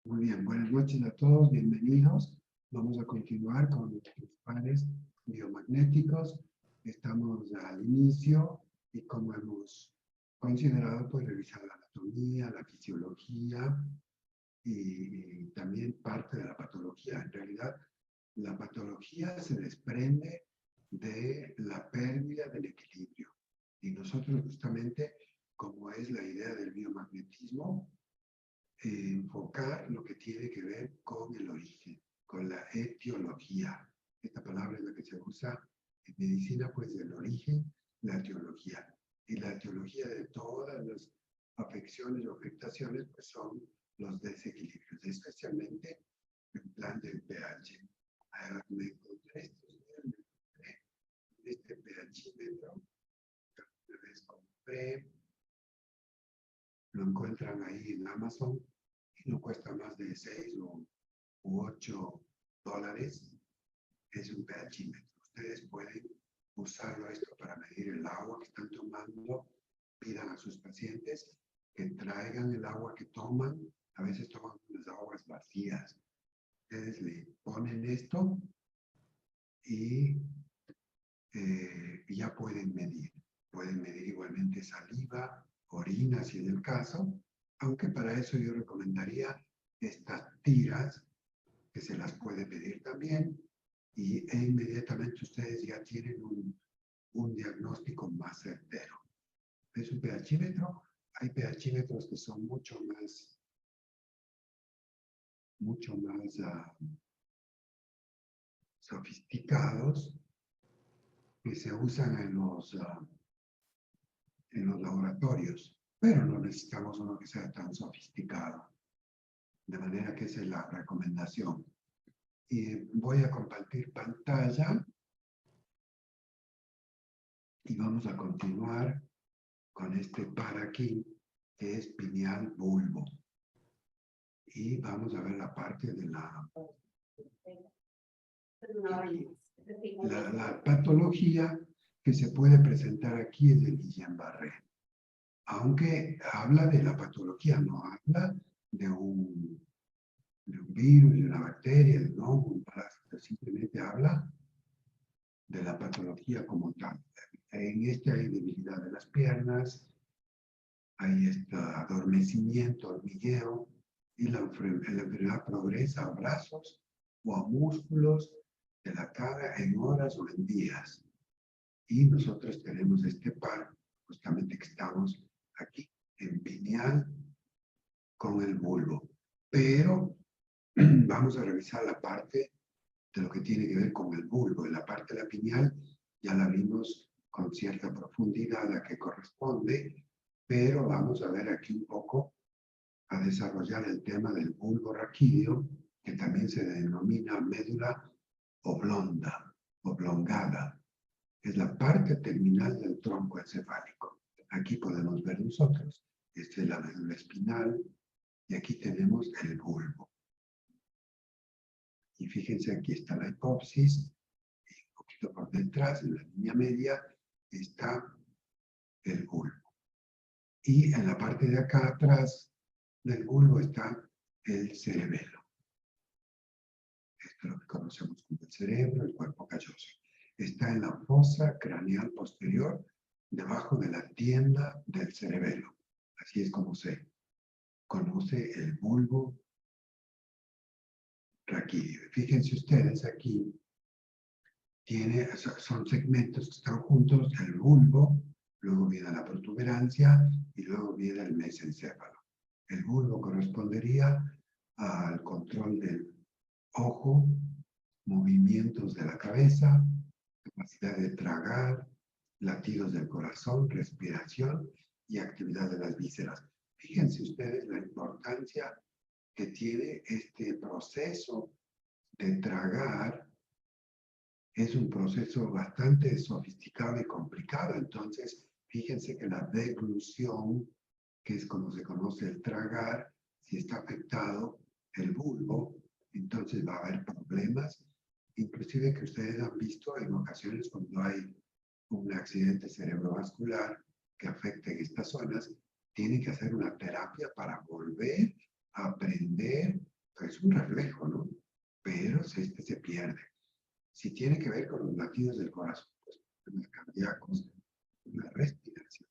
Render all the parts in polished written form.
Muy bien, buenas noches a todos, bienvenidos. Vamos a continuar con los pares biomagnéticos. Estamos al inicio y como hemos considerado, pues revisar la anatomía, la fisiología y también parte de la patología. En realidad, la patología se desprende de la pérdida del equilibrio. Y nosotros justamente, como es la idea del biomagnetismo, enfocar lo que tiene que ver con el origen, con la etiología. Esta palabra es la que se usa en medicina, pues del origen, la etiología. Y la etiología de todas las afecciones o afectaciones, pues son los desequilibrios, especialmente en plan del pH. Me encontré este pHímetro, una vez compré, lo encuentran ahí en Amazon y no cuesta más de 6 u 8 dólares. Es un pHímetro. Ustedes pueden usarlo esto para medir el agua que están tomando. Pidan a sus pacientes que traigan el agua que toman. A veces toman unas aguas vacías. Ustedes le ponen esto y ya pueden medir. Pueden medir igualmente saliva, orina, si es el caso, aunque para eso yo recomendaría estas tiras, que se las puede pedir también, e inmediatamente ustedes ya tienen un diagnóstico más certero. Es un pHímetro. Hay pHímetros que son mucho más sofisticados, que se usan en los laboratorios, pero no necesitamos uno que sea tan sofisticado. De manera que esa es la recomendación. Y voy a compartir pantalla y vamos a continuar con este par aquí, que es pineal bulbo. Y vamos a ver la parte de la patología que se puede presentar aquí es de Guillain-Barré. Aunque habla de la patología, no habla de un virus, de una bacteria, de un parásito, simplemente habla de la patología como tal. En este hay debilidad de las piernas, hay este adormecimiento, hormigueo, y la enfermedad progresa a brazos o a músculos de la cara en horas o en días. Y nosotros tenemos este par, justamente que estamos aquí, en pineal con el bulbo. Pero vamos a revisar la parte de lo que tiene que ver con el bulbo. En la parte de la pineal ya la vimos con cierta profundidad a que corresponde, pero vamos a ver aquí un poco a desarrollar el tema del bulbo raquídeo, que también se denomina médula oblongada. Es la parte terminal del tronco encefálico. Aquí podemos ver nosotros, esta es la médula espinal, y aquí tenemos el bulbo. Y fíjense, aquí está la hipófisis, y un poquito por detrás, en la línea media, está el bulbo. Y en la parte de acá atrás del bulbo está el cerebelo. Esto es lo que conocemos como el cerebro, el cuerpo calloso. Está en la fosa craneal posterior, debajo de la tienda del cerebelo. Así es como se conoce el bulbo raquídeo. Fíjense ustedes aquí, son segmentos que están juntos, el bulbo, luego viene la protuberancia y luego viene el mesencéfalo. El bulbo correspondería al control del ojo, movimientos de la cabeza, capacidad de tragar, latidos del corazón, respiración y actividad de las vísceras. Fíjense ustedes la importancia que tiene este proceso de tragar. Es un proceso bastante sofisticado y complicado. Entonces, fíjense que la deglución, que es como se conoce el tragar, si está afectado el bulbo, entonces va a haber problemas, inclusive que ustedes han visto en ocasiones cuando hay un accidente cerebrovascular que afecte estas zonas, tienen que hacer una terapia para volver a aprender es un reflejo, ¿no? Pero este se pierde. Si tiene que ver con los latidos del corazón, pues problemas cardíacos, la respiración.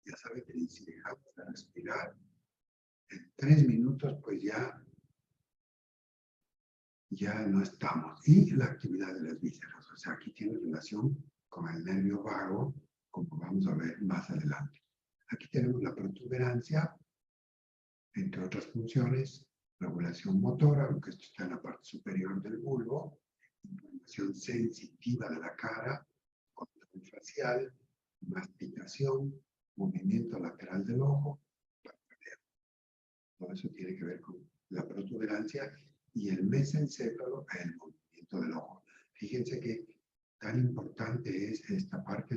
Ya sabe que si dejamos de respirar, en 3 minutos, pues ya no estamos. Y la actividad de las vísceras, o sea, aquí tiene relación con el nervio vago, como vamos a ver más adelante. Aquí tenemos la protuberancia, entre otras funciones, regulación motora, aunque esto está en la parte superior del bulbo, información sensitiva de la cara, control facial, masticación, movimiento lateral del ojo, parpadeo. Todo eso tiene que ver con la protuberancia y el mesencéfalo, el movimiento del ojo. Fíjense que tan importante es esta parte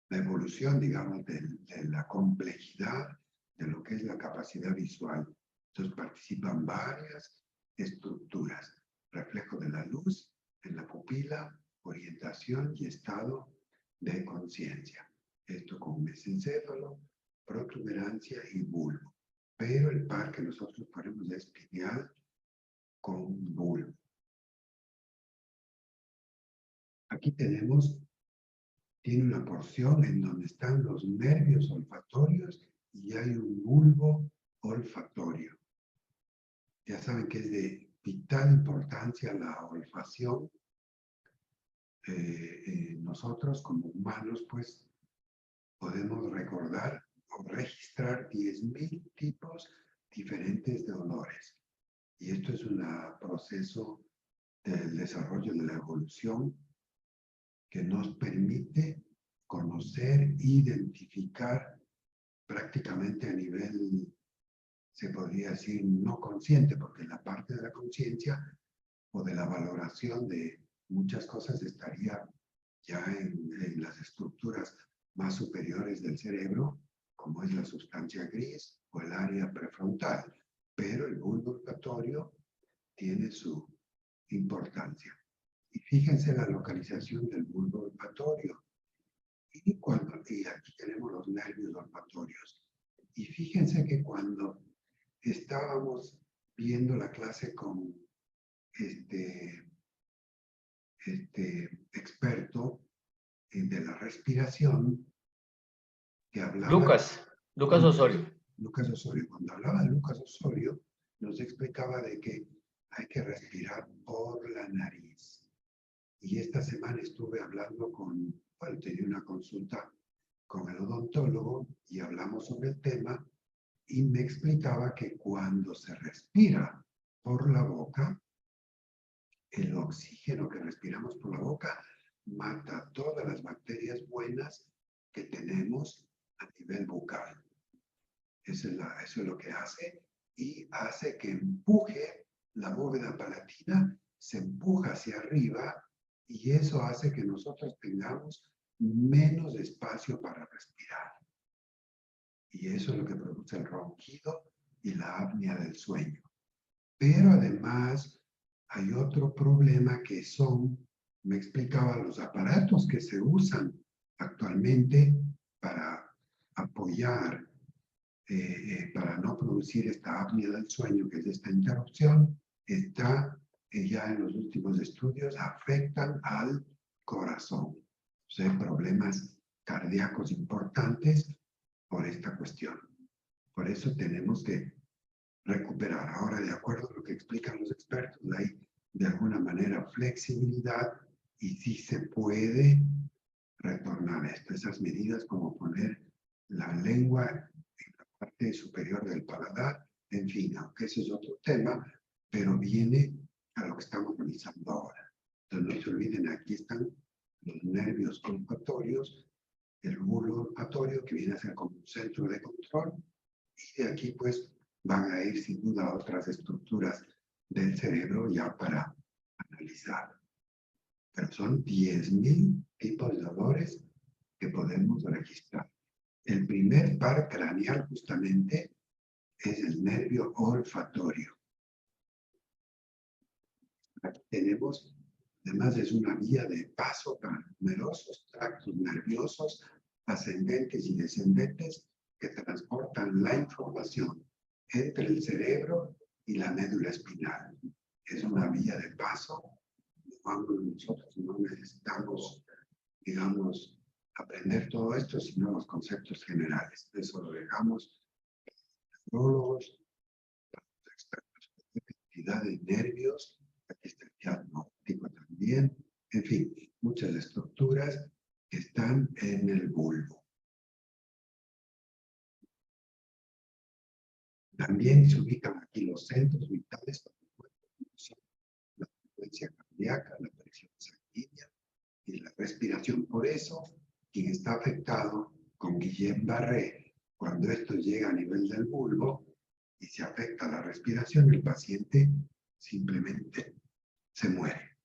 la evolución, digamos, de la complejidad de lo que es la capacidad visual. Entonces participan varias estructuras. Reflejo de la luz en la pupila, orientación y estado de conciencia. Esto con mesencéfalo, protuberancia y bulbo. Pero el par que nosotros ponemos es pineal con bulbo. Aquí tiene una porción en donde están los nervios olfatorios y hay un bulbo olfatorio. Ya saben que es de vital importancia la olfacción. Nosotros como humanos, pues, podemos recordar o registrar 10.000 tipos diferentes de olores. Y esto es un proceso del desarrollo de la evolución que nos permite conocer, identificar prácticamente a nivel, se podría decir, no consciente, porque la parte de la conciencia o de la valoración de muchas cosas estaría ya en las estructuras más superiores del cerebro, como es la sustancia gris o el área prefrontal. Pero el bulbo olfatorio tiene su importancia. Y fíjense la localización del bulbo olfatorio. Y aquí tenemos los nervios olfatorios. Y fíjense que cuando estábamos viendo la clase con este experto de la respiración, que hablaba... Lucas Osorio. Lucas Osorio. Cuando hablaba de Lucas Osorio, nos explicaba de que hay que respirar por la nariz. Y esta semana estuve hablando tenía una consulta con el odontólogo y hablamos sobre el tema y me explicaba que cuando se respira por la boca, el oxígeno que respiramos por la boca mata todas las bacterias buenas que tenemos a nivel bucal. Eso es lo que hace y hace que empuje la bóveda palatina, se empuja hacia arriba y eso hace que nosotros tengamos menos espacio para respirar. Y eso es lo que produce el ronquido y la apnea del sueño. Pero además hay otro problema que me explicaba, los aparatos que se usan actualmente para apoyar, para no producir esta apnea del sueño, que es esta interrupción, ya en los últimos estudios, afectan al corazón. O sea, hay problemas cardíacos importantes por esta cuestión. Por eso tenemos que recuperar. Ahora, de acuerdo a lo que explican los expertos, hay de alguna manera flexibilidad y sí se puede retornar a esto. Esas medidas como poner la lengua en la parte superior del paladar, en fin, aunque ese es otro tema, pero viene a lo que estamos realizando ahora. Entonces no se olviden, aquí están los nervios olfatorios, el bulbo olfatorio que viene a ser como un centro de control y de aquí pues van a ir sin duda a otras estructuras del cerebro ya para analizar. Pero son 10.000 tipos de olores que podemos registrar. El primer par craneal justamente es el nervio olfatorio. Aquí tenemos, además es una vía de paso para numerosos tractos nerviosos ascendentes y descendentes que transportan la información entre el cerebro y la médula espinal. Es una vía de paso. Nosotros no necesitamos, digamos, aprender todo esto, sino los conceptos generales. Eso lo dejamos a los neurólogos, a los expertos en actividad de nervios, aquí está el diagnóstico también, en fin, muchas estructuras que están en el bulbo. También se ubican aquí los centros vitales, la frecuencia cardíaca, la presión sanguínea y la respiración. Por eso, quien está afectado con Guillain-Barré, cuando esto llega a nivel del bulbo y se afecta la respiración, el paciente simplemente se muere.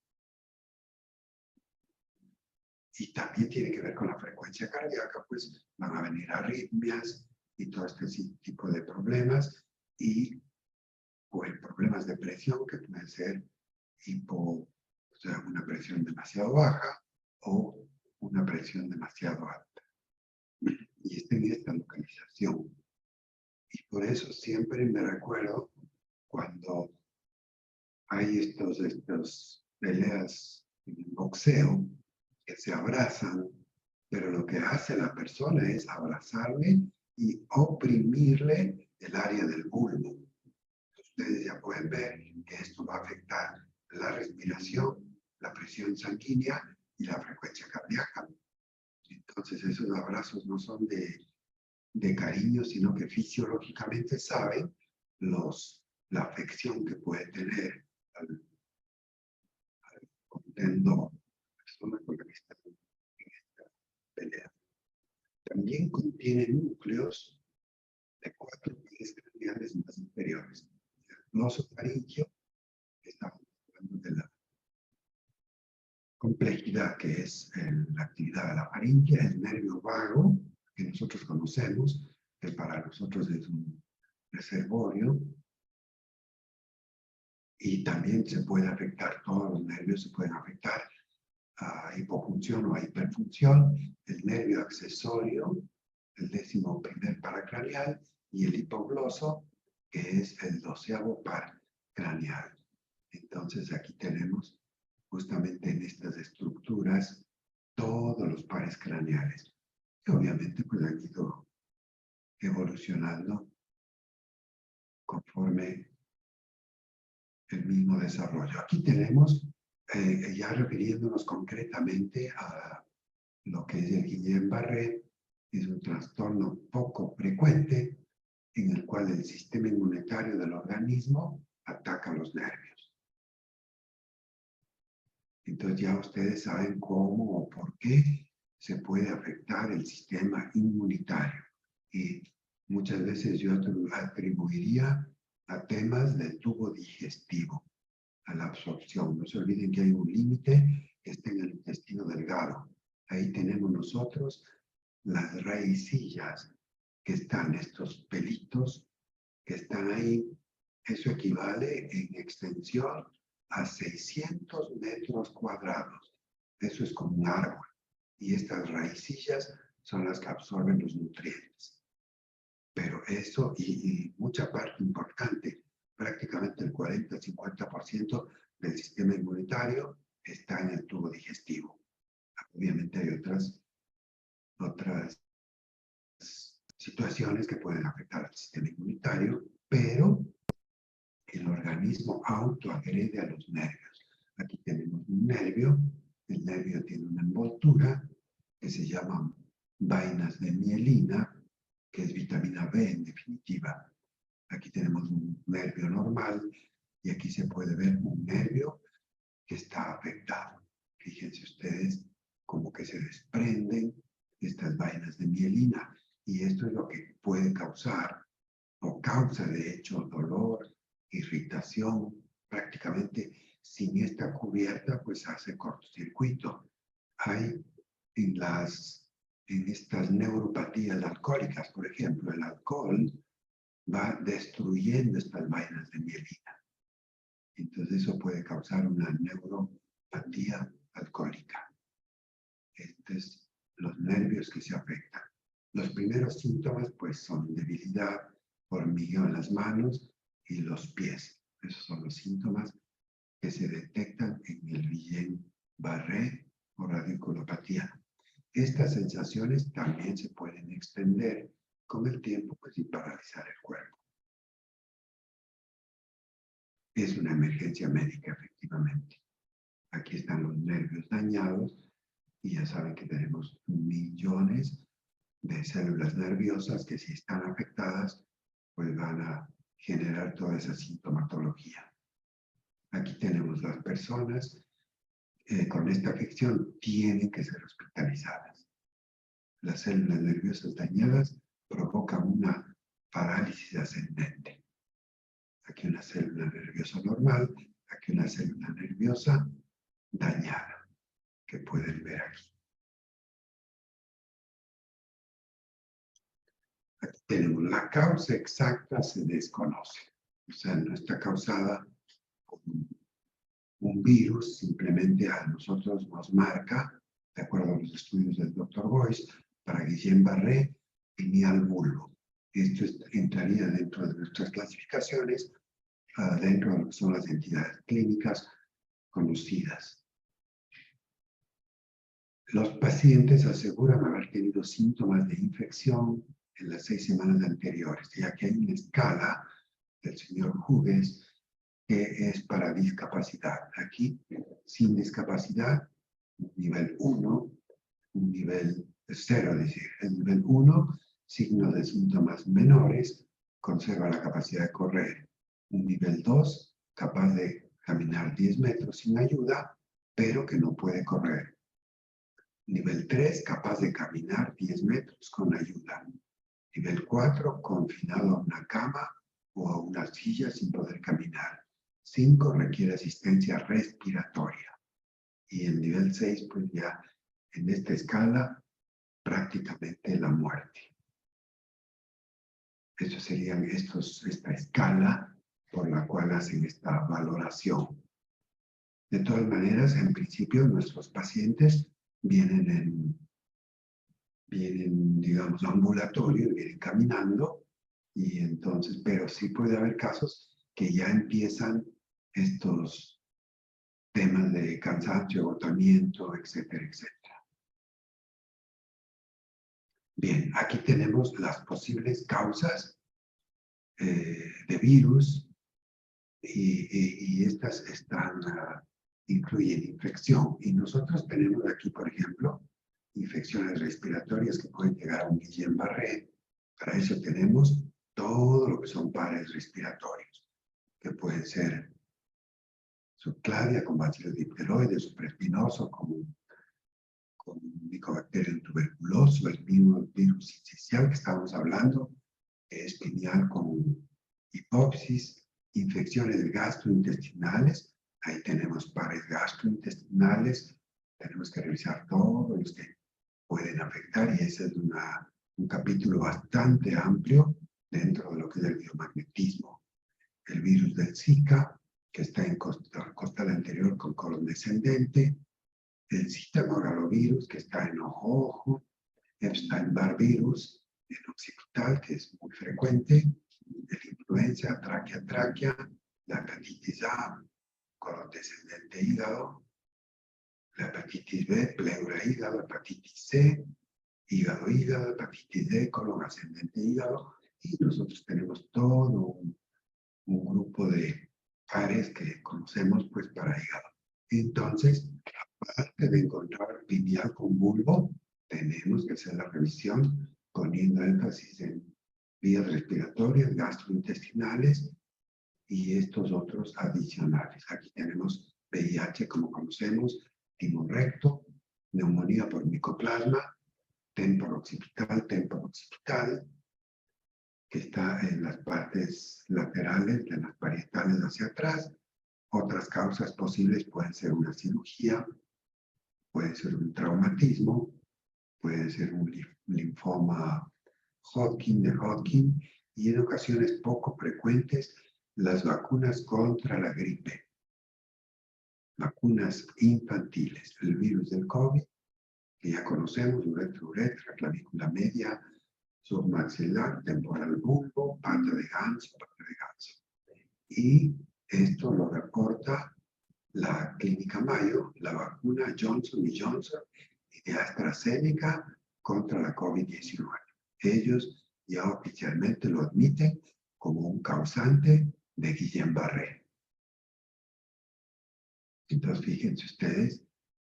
Y también tiene que ver con la frecuencia cardíaca, pues van a venir arritmias y todo este tipo de problemas, y pues problemas de presión que pueden ser o sea, una presión demasiado baja o una presión demasiado alta. Y está en esta localización. Y por eso siempre me recuerdo cuando hay estos peleas en el boxeo que se abrazan, pero lo que hace la persona es abrazarle y oprimirle el área del bulbo. Ustedes ya pueden ver que esto va a afectar la respiración, la presión sanguínea y la frecuencia cardíaca. Entonces esos abrazos no son de cariño, sino que fisiológicamente saben la afección que puede tener al contendor, la persona con la que está en esta pelea. También contiene núcleos de 4 pares craneales más inferiores. El glosofaringio, que estamos hablando de la complejidad que es la actividad de la faringe, el nervio vago, que nosotros conocemos, que para nosotros es un reservorio, y también se puede afectar, todos los nervios se pueden afectar a hipofunción o a hiperfunción, el nervio accesorio, el 11º paracraneal, y el hipogloso, que es el 12º par craneal. Entonces aquí tenemos justamente en estas estructuras todos los pares craneales, que obviamente pues han ido evolucionando conforme el mismo desarrollo. Aquí tenemos, ya refiriéndonos concretamente a lo que es el Guillain-Barré, es un trastorno poco frecuente en el cual el sistema inmunitario del organismo ataca los nervios. Entonces ya ustedes saben cómo o por qué se puede afectar el sistema inmunitario. Y muchas veces yo atribuiría a temas del tubo digestivo, a la absorción. No se olviden que hay un límite que está en el intestino delgado. Ahí tenemos nosotros las raicillas, que están estos pelitos que están ahí. Eso equivale en extensión a 600 metros cuadrados. Eso es como un árbol. Y estas raicillas son las que absorben los nutrientes. Pero eso, y mucha parte importante, prácticamente el 40-50% del sistema inmunitario está en el tubo digestivo. Obviamente hay otras situaciones que pueden afectar al sistema inmunitario, pero el organismo autoagrede a los nervios. Aquí tenemos un nervio, el nervio tiene una envoltura que se llama vainas de mielina, que es vitamina B en definitiva. Aquí tenemos un nervio normal y aquí se puede ver un nervio que está afectado. Fíjense ustedes como que se desprenden estas vainas de mielina, y esto es lo que puede causar o causa de hecho dolor, irritación. Prácticamente sin esta cubierta pues hace cortocircuito. Hay en estas neuropatías alcohólicas, por ejemplo, el alcohol va destruyendo estas vainas de mielina. Entonces eso puede causar una neuropatía alcohólica. Estos son los nervios que se afectan. Los primeros síntomas pues son debilidad, hormigueo en las manos y los pies. Esos son los síntomas que se detectan en el Guillain-Barré o radiculopatía. Estas sensaciones también se pueden extender con el tiempo pues, y paralizar el cuerpo. Es una emergencia médica, efectivamente. Aquí están los nervios dañados y ya saben que tenemos millones de células nerviosas que si están afectadas, pues van a generar toda esa sintomatología. Aquí tenemos las personas con esta afección tienen que ser hospitalizadas. Las células nerviosas dañadas provocan una parálisis ascendente. Aquí una célula nerviosa normal, aquí una célula nerviosa dañada, que pueden ver aquí. Aquí tenemos la causa exacta, se desconoce. O sea, no está causada por un virus, simplemente a nosotros nos marca, de acuerdo a los estudios del Dr. Boyce, para Guillain-Barré, pineal bulbo. Esto entraría dentro de nuestras clasificaciones, dentro de lo que son las entidades clínicas conocidas. Los pacientes aseguran haber tenido síntomas de infección en las 6 semanas anteriores, ya que hay una escala del señor Hughes que es para discapacidad. Aquí, sin discapacidad, nivel 1, un nivel 0, es decir, el nivel 1, signos de síntomas menores, conserva la capacidad de correr. Un nivel 2, capaz de caminar 10 metros sin ayuda, pero que no puede correr. Nivel 3, capaz de caminar 10 metros con ayuda. Nivel 4, confinado a una cama o a una silla sin poder caminar. 5, requiere asistencia respiratoria. Y el nivel 6, pues ya en esta escala, prácticamente la muerte. Estos serían esta escala por la cual hacen esta valoración. De todas maneras, en principio, nuestros pacientes vienen, digamos, ambulatorios, vienen caminando, y entonces, pero sí puede haber casos que ya empiezan estos temas de cansancio, agotamiento, etcétera, etcétera. Bien, aquí tenemos las posibles causas de virus y estas incluyen infección. Y nosotros tenemos aquí, por ejemplo, infecciones respiratorias que pueden llegar a un Guillain-Barré. Para eso tenemos todo lo que son pares respiratorios, que pueden ser subcladia con bacillus difteroides, supraespinoso con Mycobacterium tuberculoso, el mismo virus sincicial que estábamos hablando, es pineal con hipopsis, infecciones gastrointestinales, ahí tenemos pares gastrointestinales, tenemos que revisar todos los que pueden afectar y ese es un capítulo bastante amplio dentro de lo que es el biomagnetismo. El virus del Zika, que está en costal anterior con colon descendente, el citomegalovirus, que está en ojo, Epstein-Barr virus en occipital, que es muy frecuente, la influenza, tráquea, la hepatitis A, colon descendente hígado, la hepatitis B, pleura hígado, hepatitis C, hígado, hepatitis D, colon ascendente hígado, y nosotros tenemos todo un grupo de pares que conocemos pues para hígado. Entonces, aparte de encontrar pineal con bulbo, tenemos que hacer la revisión poniendo énfasis en vías respiratorias, gastrointestinales y estos otros adicionales. Aquí tenemos VIH, como conocemos, timón recto, neumonía por micoplasma, temporo-occipital, que está en las partes laterales de las parietales hacia atrás. Otras causas posibles pueden ser una cirugía, puede ser un traumatismo, puede ser un linfoma de Hodgkin, y en ocasiones poco frecuentes las vacunas contra la gripe. Vacunas infantiles, el virus del COVID, que ya conocemos, uretra, clavícula media, submaxilar, temporal bulbo, pata de ganso. Y esto lo reporta la Clínica Mayo, la vacuna Johnson & Johnson y de AstraZeneca contra la COVID-19. Ellos ya oficialmente lo admiten como un causante de Guillain-Barré. Entonces, fíjense ustedes,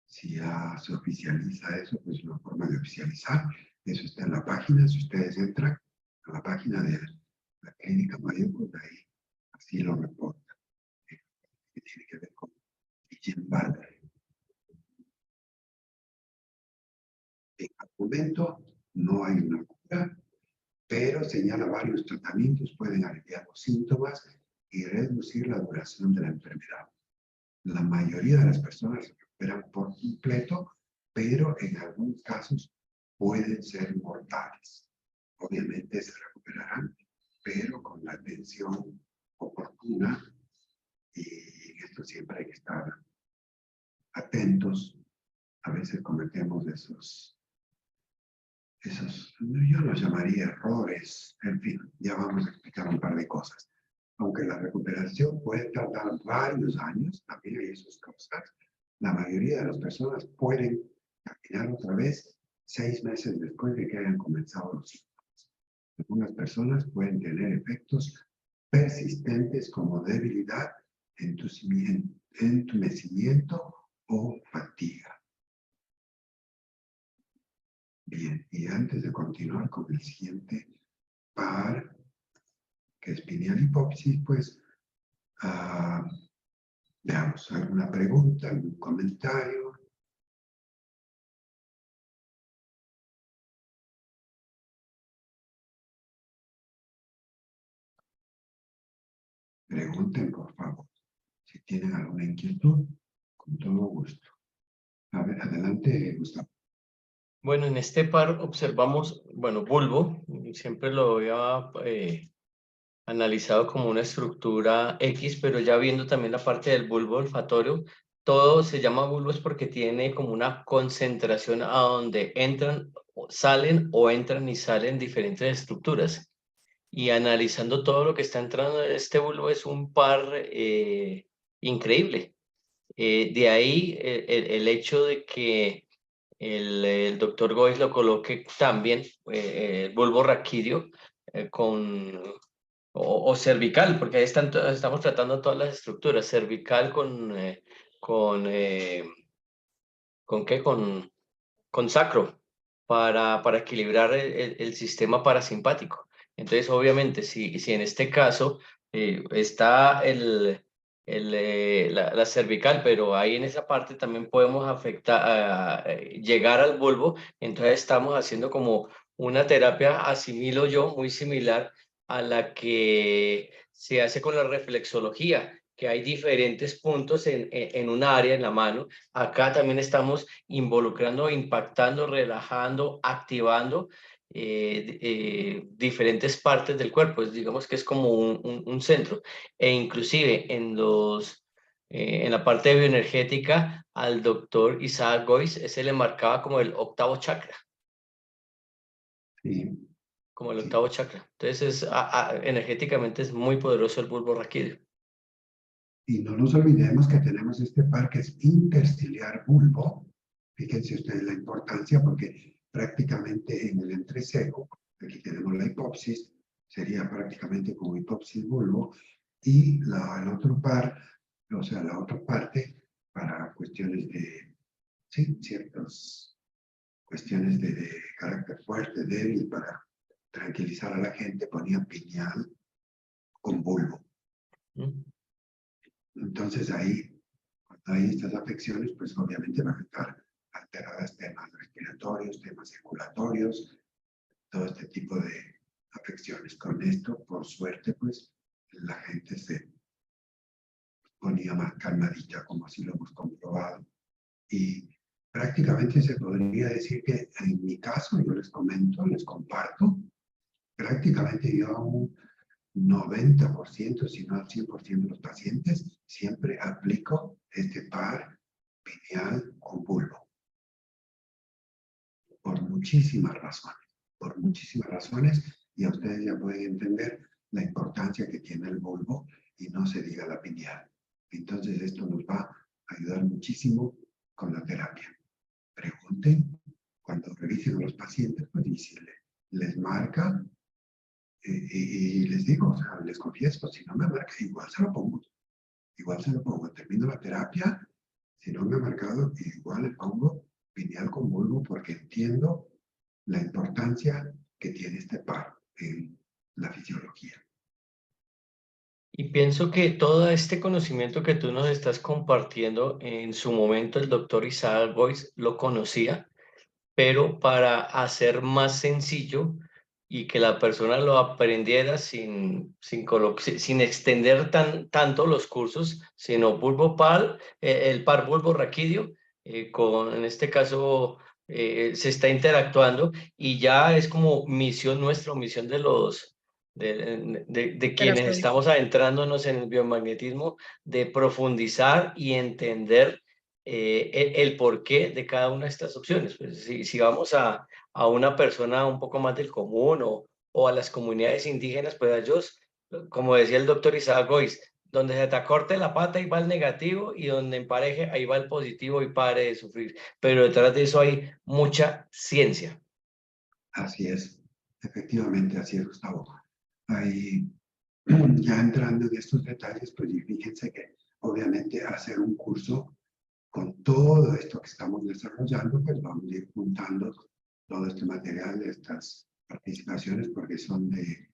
si ya se oficializa eso, pues una forma de oficializar, eso está en la página, si ustedes entran a la página de la Clínica Mayo, pues ahí así lo reporta, que tiene que ver con Guillain-Barré. En el momento no hay una cura, pero señala varios tratamientos pueden aliviar los síntomas y reducir la duración de la enfermedad. La mayoría de las personas se recuperan por completo, pero en algunos casos pueden ser mortales. Obviamente se recuperarán, pero con la atención oportuna, y en esto siempre hay que estar atentos. A veces cometemos esos, yo los llamaría errores, en fin, ya vamos a explicar un par de cosas. Aunque la recuperación puede tardar varios años, también hay esas cosas, la mayoría de las personas pueden caminar otra vez 6 meses después de que hayan comenzado los síntomas. Algunas personas pueden tener efectos persistentes como debilidad, entumecimiento o fatiga. Bien, y antes de continuar con el siguiente par, que es pineal hipófisis, pues veamos, ¿alguna pregunta, algún comentario? Pregunten, por favor, si tienen alguna inquietud, con todo gusto. A ver, adelante, Gustavo. Bueno, en este par observamos, bueno, bulbo, siempre lo había analizado como una estructura X, pero ya viendo también la parte del bulbo olfatorio, todo se llama bulbo es porque tiene como una concentración a donde entran, salen o entran y salen diferentes estructuras. Y analizando todo lo que está entrando en este bulbo es un par increíble. De ahí el hecho de que el doctor Gois lo coloque también, el bulbo raquídeo, con, o cervical, porque ahí estamos tratando todas las estructuras, cervical ¿con qué? Con sacro, para equilibrar el sistema parasimpático. Entonces, obviamente, si en este caso está la cervical, pero ahí en esa parte también podemos llegar al bulbo, entonces estamos haciendo como una terapia, asimilo yo, muy similar a la que se hace con la reflexología, que hay diferentes puntos en un área, en la mano. Acá también estamos involucrando, impactando, relajando, activando diferentes partes del cuerpo. Digamos que es como un centro. E inclusive en la parte bioenergética, al doctor Isaac Gois, se le marcaba como el octavo chakra. Sí, Como el sí. octavo chakra. Entonces, energéticamente es muy poderoso el bulbo raquídeo. Y no nos olvidemos que tenemos este par que es interciliar bulbo. Fíjense ustedes la importancia porque prácticamente en el entrecejo, aquí tenemos la hipopsis, sería prácticamente como hipopsis bulbo, y el otro par, o sea, la otra parte, para cuestiones de, sí, ciertas cuestiones de carácter fuerte, débil, para tranquilizar a la gente, ponía pineal con bulbo. ¿Mm? Entonces ahí, cuando hay estas afecciones, pues obviamente van a estar alteradas temas respiratorios, temas circulatorios, todo este tipo de afecciones. Con esto, por suerte, pues la gente se ponía más calmadita, como así lo hemos comprobado. Y prácticamente se podría decir que en mi caso, yo les comento, les comparto, prácticamente yo a un 90%, si no al 100% de los pacientes, siempre aplico este par pineal con bulbo. Por muchísimas razones. por muchísimas razones, y a ustedes ya pueden entender la importancia que tiene el bulbo y no se diga la pineal. Entonces esto nos va a ayudar muchísimo con la terapia. Pregunten cuando revisen a los pacientes, pues y si les marca, y les digo, o sea, les confieso, si no me marca, igual se lo pongo. Igual se lo pongo. Termino la terapia, si no me ha marcado, igual le pongo pineal con bulbo porque entiendo la importancia que tiene este par en la fisiología. Y pienso que todo este conocimiento que tú nos estás compartiendo, en su momento el doctor Isaac Gois lo conocía, pero para hacer más sencillo y que la persona lo aprendiera sin extender tanto los cursos, sino el par bulbo raquídeo, en este caso se está interactuando y ya es como misión nuestra, misión de quienes Terapeuta. estamos adentrándonos en el biomagnetismo, de profundizar y entender el porqué de cada una de estas opciones. Pues si vamos a una persona un poco más del común o a las comunidades indígenas, pues a ellos, como decía el doctor Isaac Gois, donde se te acorte la pata ahí va el negativo y donde empareje ahí va el positivo y pare de sufrir. Pero detrás de eso hay mucha ciencia. Así es, efectivamente, así es, Gustavo. Ahí, ya entrando en estos detalles, pues y fíjense que obviamente hacer un curso con todo esto que estamos desarrollando, pues vamos a ir juntando todo este material, estas participaciones, porque son de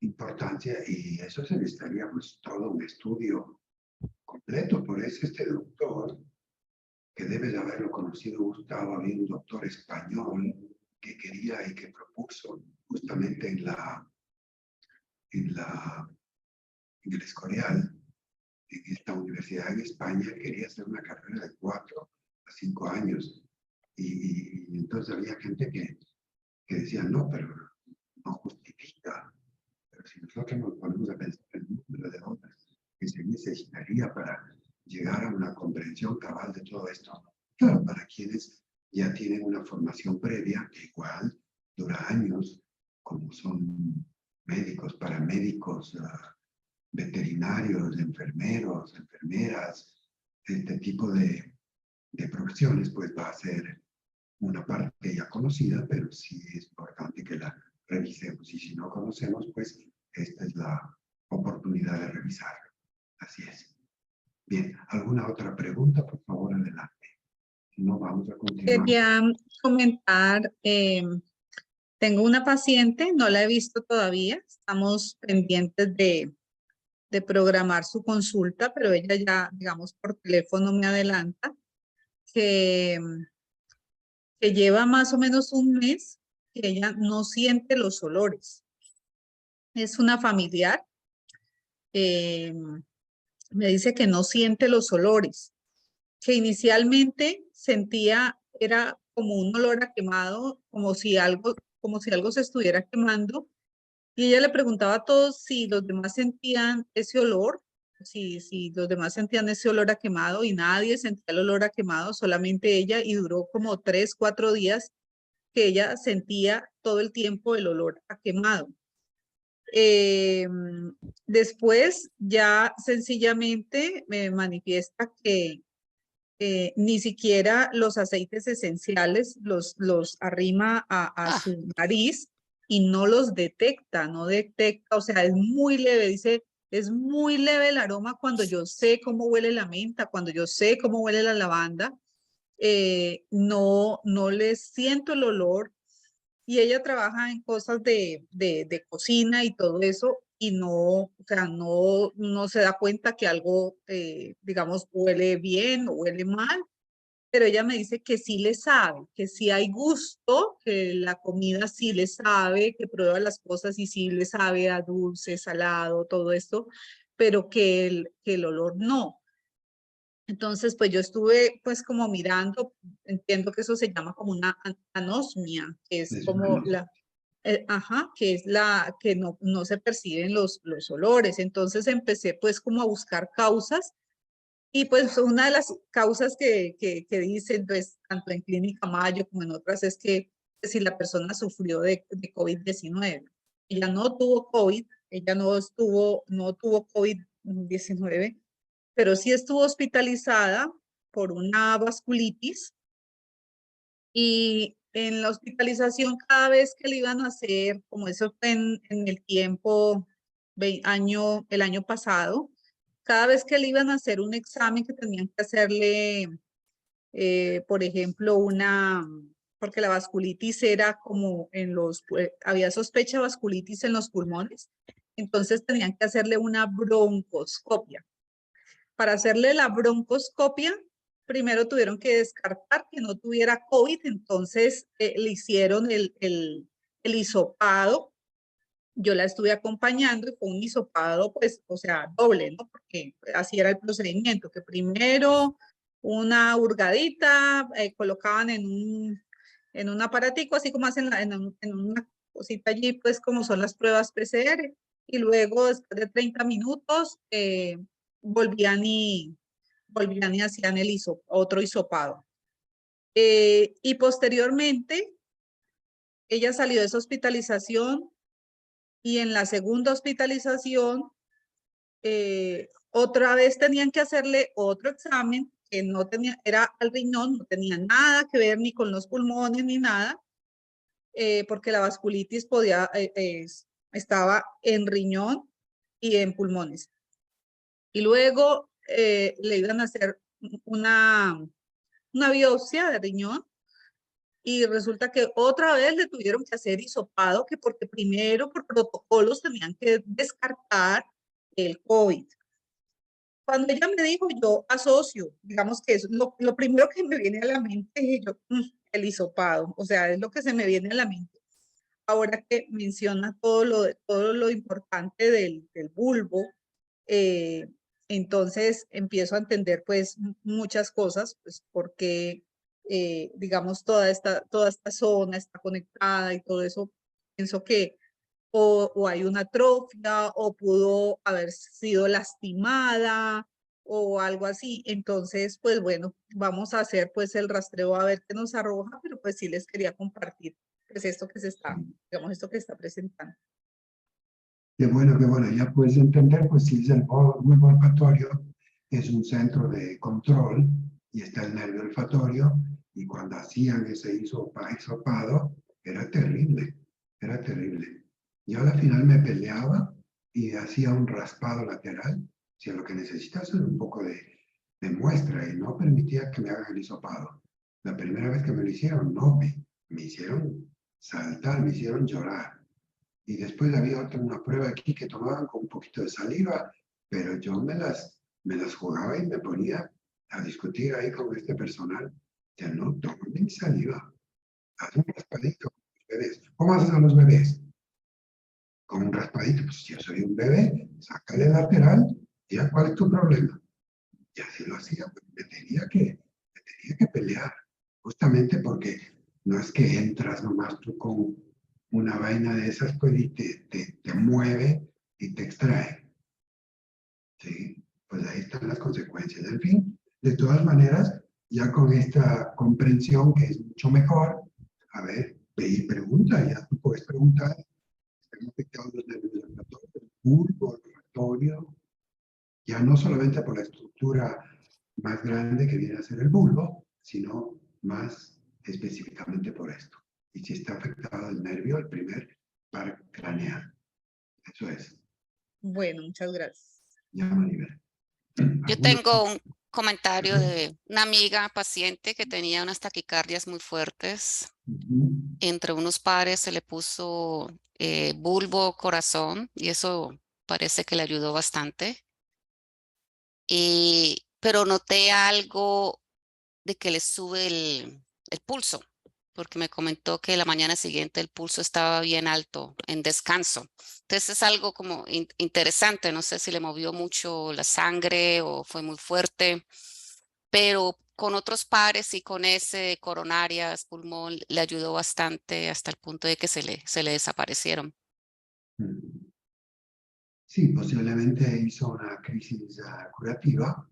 importancia y eso se necesitaría pues todo un estudio completo. Por eso este doctor, que debe de haberlo conocido Gustavo, había un doctor español que quería y que propuso justamente en el Escorial, en esta universidad en España, quería hacer una carrera de 4 a 5 años. Y entonces había gente que decía, no, pero no justifica. Pero si nosotros nos ponemos a pensar el número de horas que se necesitaría para llegar a una comprensión cabal de todo esto, claro, para quienes ya tienen una formación previa, que igual dura años, como son médicos, paramédicos, veterinarios, enfermeros, enfermeras, este tipo de profesiones, pues va a ser una parte ya conocida, pero sí es importante que la revisemos. Y si no conocemos, pues esta es la oportunidad de revisarlo. Así es. Bien, ¿alguna otra pregunta? Por favor, adelante. Si no, vamos a continuar. Quería comentar, tengo una paciente, no la he visto todavía, estamos pendientes de programar su consulta, pero ella ya, digamos, por teléfono me adelanta que, que lleva más o menos un mes que ella no siente los olores. Es una familiar, me dice que no siente los olores, que inicialmente sentía, era como un olor a quemado, como si algo se estuviera quemando, y ella le preguntaba a todos si los demás sentían ese olor, si los demás sentían ese olor a quemado, y nadie sentía el olor a quemado, solamente ella, y duró como 3, 4 días que ella sentía todo el tiempo el olor a quemado. Después ya sencillamente me manifiesta que ni siquiera los aceites esenciales los arrima a su nariz y no los detecta, no detecta, o sea, es muy leve, dice, es muy leve el aroma cuando yo sé cómo huele la menta, cuando yo sé cómo huele la lavanda, no les siento el olor. Y ella trabaja en cosas de cocina y todo eso, y no, o sea, no se da cuenta que algo, digamos, huele bien o huele mal, pero ella me dice que sí le sabe, que sí hay gusto, que la comida sí le sabe, que prueba las cosas y sí le sabe a dulce, salado, todo esto, pero que el olor no. Entonces, pues yo estuve pues como mirando, entiendo que eso se llama como una anosmia, que es Es como bueno. que es la que no se perciben los olores. Entonces empecé pues como a buscar causas y pues una de las causas que dicen pues tanto en Clínica Mayo como en otras es que si la persona sufrió de COVID-19. Ella no tuvo COVID, ella no tuvo COVID-19, pero sí estuvo hospitalizada por una vasculitis, y en la hospitalización cada vez que le iban a hacer, como eso fue en el tiempo, el año pasado, cada vez que le iban a hacer un examen que tenían que hacerle, por ejemplo, porque la vasculitis era como había sospecha de vasculitis en los pulmones, entonces tenían que hacerle una broncoscopia. Para hacerle la broncoscopia, primero tuvieron que descartar que no tuviera COVID, entonces le hicieron el hisopado. Yo la estuve acompañando y fue un hisopado, pues, o sea, doble, ¿no? Porque así era el procedimiento, que primero una hurgadita, colocaban en un aparatico, así como hacen en una cosita allí, pues, como son las pruebas PCR, y luego, después de 30 minutos, volvían y hacían otro hisopado. Y posteriormente, ella salió de esa hospitalización, y en la segunda hospitalización, otra vez tenían que hacerle otro examen que no tenía, era al riñón, no tenía nada que ver ni con los pulmones ni nada, porque la vasculitis estaba en riñón y en pulmones. Y luego le iban a hacer una biopsia de riñón, y resulta que otra vez le tuvieron que hacer hisopado, que porque primero por protocolos tenían que descartar el COVID. Cuando ella me dijo, yo asocio, digamos que es lo primero que me viene a la mente, es el hisopado, o sea, es lo que se me viene a la mente. Ahora que menciona todo lo importante del bulbo, entonces empiezo a entender pues muchas cosas, pues porque digamos toda esta zona está conectada y todo eso. Pienso que o hay una atrofia o pudo haber sido lastimada o algo así. Entonces, pues bueno, vamos a hacer pues el rastreo a ver qué nos arroja, pero pues sí les quería compartir pues esto que digamos, esto que está presentando. Qué bueno, ya puedes entender, pues si es el bulbo olfatorio, es un centro de control y está el nervio olfatorio, y cuando hacían ese hisopado, era terrible, era terrible. Yo al final me peleaba y hacía un raspado lateral, si lo que necesitas es un poco de muestra, y no permitía que me hagan el hisopado. La primera vez que me lo hicieron, no, me hicieron saltar, me hicieron llorar. Y después había una prueba aquí que tomaban con un poquito de saliva, pero yo me las jugaba y me ponía a discutir ahí con este personal. Ya no tomen saliva, haz un raspadito con los bebés. ¿Cómo haces a los bebés? Con un raspadito, pues si yo soy un bebé, sácale el lateral, ya, ¿cuál es tu problema? Y así lo hacía, pues me tenía que pelear, justamente porque no es que entras nomás tú con una vaina de esas, pues, y te mueve y te extrae. ¿Sí? Pues ahí están las consecuencias. En fin, de todas maneras, ya con esta comprensión que es mucho mejor, a ver, ve y pregunta, ya tú puedes preguntar, ¿están afectados los nervios olfatorios, el bulbo olfatorio? Ya no solamente por la estructura más grande que viene a ser el bulbo, sino más específicamente por esto. Y si está afectado el nervio, el primer par craneal. Eso es. Bueno, muchas gracias. Ya, Maribel. Yo tengo un comentario de una amiga paciente que tenía unas taquicardias muy fuertes. Entre unos pares se le puso bulbo corazón, y eso parece que le ayudó bastante. Pero noté algo de que le sube el pulso, porque me comentó que la mañana siguiente el pulso estaba bien alto en descanso. Entonces es algo como interesante, no sé si le movió mucho la sangre o fue muy fuerte, pero con otros pares y con ese coronarias, pulmón, le ayudó bastante hasta el punto de que se le desaparecieron. Sí, posiblemente hizo una crisis curativa,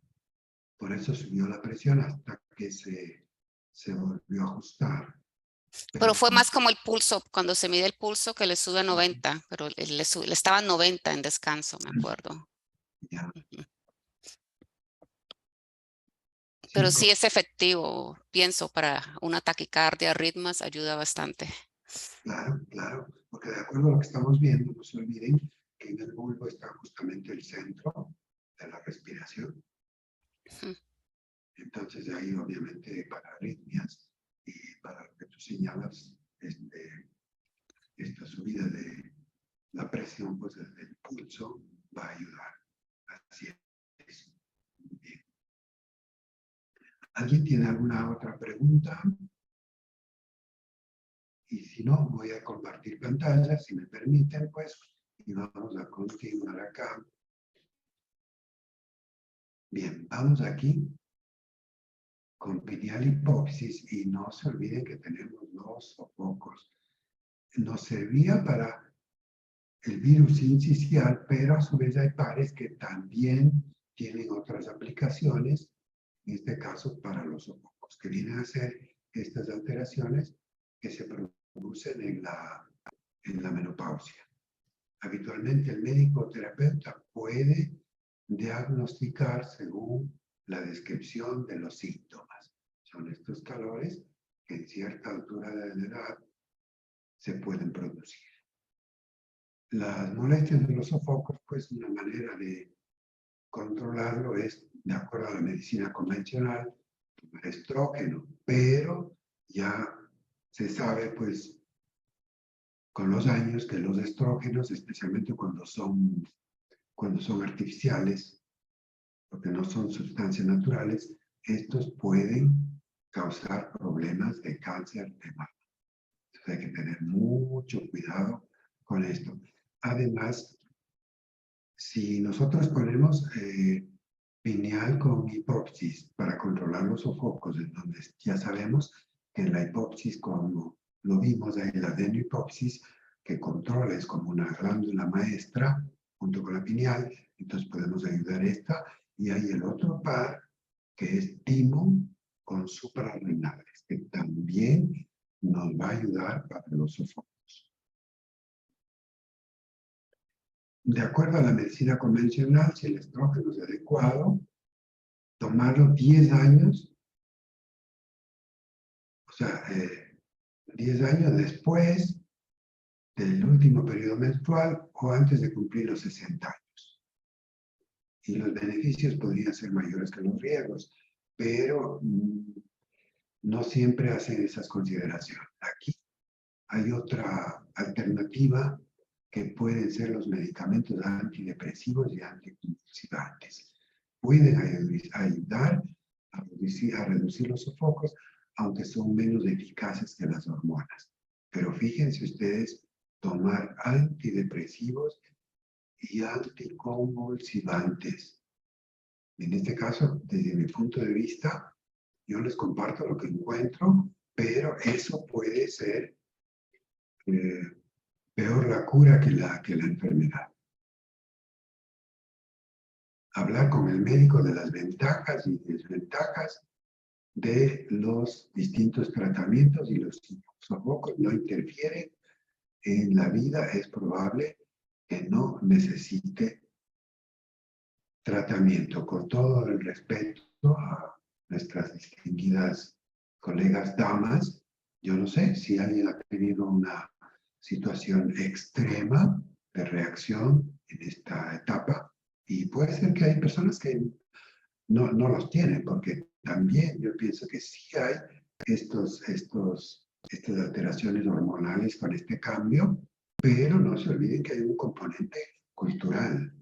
por eso subió la presión hasta que se volvió a ajustar. Pero fue más como el pulso, cuando se mide el pulso que le sube a 90, pero le estaba a 90 en descanso, me acuerdo. Ya. Ujú. Pero Sí, sí es efectivo, pienso, para una taquicardia, arritmias, ayuda bastante. claro, claro, porque de acuerdo a lo que estamos viendo, no se olviden que en el bulbo está justamente el centro de la respiración. Ujú. Entonces ahí obviamente para arritmias y para lo que tú señalas, esta subida de la presión pues del pulso va a ayudar. Así es. Muy bien. ¿Alguien tiene alguna otra pregunta? Y si no, voy a compartir pantalla, si me permiten, pues, y vamos a continuar acá. Bien, vamos aquí con pineal hipóxis y no se olviden que tenemos los sofocos. Nos servía para el virus incisional, pero a su vez hay pares que también tienen otras aplicaciones, en este caso para los sofocos, que vienen a ser estas alteraciones que se producen en la menopausia. Habitualmente el médico terapeuta puede diagnosticar según la descripción de los síntomas. Son estos calores que en cierta altura de la edad se pueden producir. Las molestias de los sofocos, pues una manera de controlarlo es, de acuerdo a la medicina convencional, tomar estrógeno, pero ya se sabe, pues, con los años que los estrógenos, especialmente cuando son artificiales, porque no son sustancias naturales, estos pueden causar problemas de cáncer de mama. Entonces hay que tener mucho cuidado con esto. Además, si nosotros ponemos pineal con hipóxis para controlar los sofocos, en donde ya sabemos que en la hipóxis, como lo vimos ahí, la adenohipóxis, que controla es como una glándula maestra junto con la pineal, entonces podemos ayudar esta, y hay el otro par que es timo con suprarrenales, que también nos va a ayudar para los sofocos. De acuerdo a la medicina convencional, si el estrógeno es adecuado, tomarlo 10 años, o sea, 10 años después del último periodo menstrual o antes de cumplir los 60 años. Y los beneficios podrían ser mayores que los riesgos, pero no siempre hacen esas consideraciones. Aquí hay otra alternativa que pueden ser los medicamentos antidepresivos y anticonvulsivantes. Pueden ayudar a reducir los sofocos, aunque son menos eficaces que las hormonas. Pero fíjense ustedes, tomar antidepresivos y anticonvulsivantes. En este caso, desde mi punto de vista, yo les comparto lo que encuentro, pero eso puede ser peor la cura que la enfermedad. Hablar con el médico de las ventajas y desventajas de los distintos tratamientos, y los sofocos no interfieren en la vida, es probable que no necesite tratamiento. Con todo el respeto a nuestras distinguidas colegas damas, yo no sé si alguien ha tenido una situación extrema de reacción en esta etapa, y puede ser que hay personas que no los tienen, porque también yo pienso que sí hay estas alteraciones hormonales con este cambio, pero no se olviden que hay un componente cultural.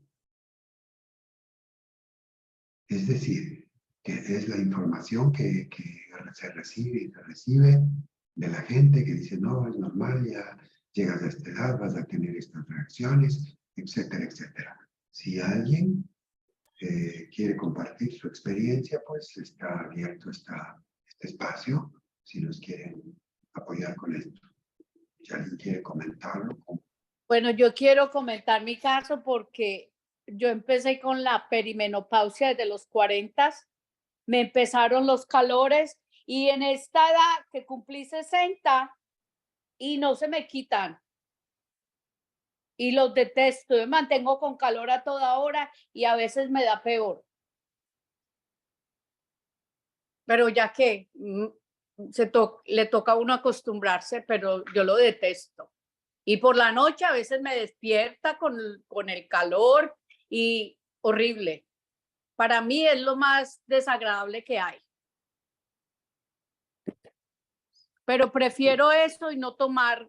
Es decir, que es la información que se recibe de la gente que dice, no, es normal, ya llegas a esta edad, vas a tener estas reacciones, etcétera, etcétera. Si alguien quiere compartir su experiencia, pues está abierto este espacio, si nos quieren apoyar con esto. Si alguien quiere comentarlo. Bueno, yo quiero comentar mi caso porque yo empecé con la perimenopausia desde los 40, me empezaron los calores y en esta edad que cumplí 60, y no se me quitan. Y los detesto, me mantengo con calor a toda hora y a veces me da peor. Pero ya que le toca a uno acostumbrarse, pero yo lo detesto. Y por la noche a veces me despierta con el calor y horrible. Para mí es lo más desagradable que hay. Pero prefiero eso y no tomar